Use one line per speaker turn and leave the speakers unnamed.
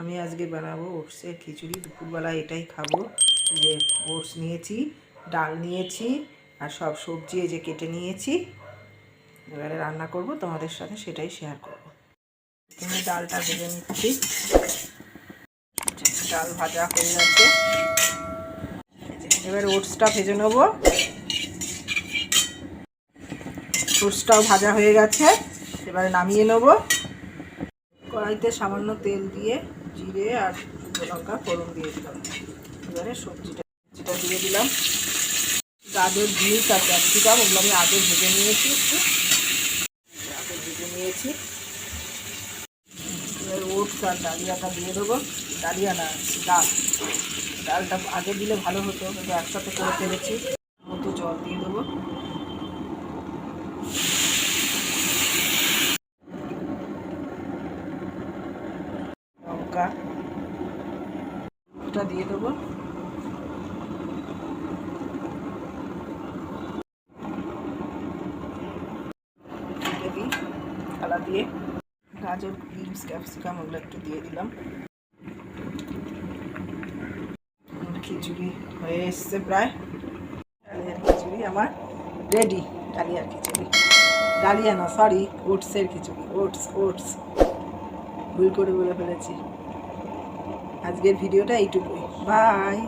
আমি আজকে বানাবো ওটসের খিচুড়ি। দুপুরবেলা এটাই খাবো। যে ওটস নিয়েছি, ডাল নিয়েছি, আর সব সবজি এই যে কেটে নিয়েছি। এবারে রান্না করব, তোমাদের সাথে সেটাই শেয়ার করব। এখানে ডালটা ভেজে নিচ্ছি। ডাল ভাজা হয়ে যাচ্ছে, এবার ওটসটা ভেজে নেব। ওটসটাও ভাজা হয়ে গেছে, এবারে নামিয়ে নেব। কড়াইতে সামান্য তেল দিয়ে জিরে আর শুকনো লঙ্কা ফোড়ন দিয়ে দিলাম। এবারে সবজিটা দিয়ে দিলাম। গাজর, বিনস আর ক্যাপসিকাম ওগুলো আমি আগে ভেজে নিয়েছি, আগে ভেজে নিয়েছি। এবার ওটস আর ডালিয়াটা দিয়ে দেবো। ডালিয়া না, ডালটা আগে দিলে ভালো হতো, কিন্তু একসাথে করে ফেলেছি। মতো জল দিয়ে দেবো। লঙ্কা ওটা দিয়ে দেবো। দিই থালা দিয়ে। গাজর, বিনস, ক্যাপসিকাম ওগুলো একটু দিয়ে দিলাম। খিচুড়ি হয়ে এসছে প্রায়। ডালিয়ার খিচুড়ি আমার রেডি। ডালিয়ার খিচুড়ি, ডালিয়া না সরি, ওটসের খিচুড়ি। ওটস ভুল করে বলে ফেলেছি। আজকের ভিডিওটা এইটুকুই। বাই।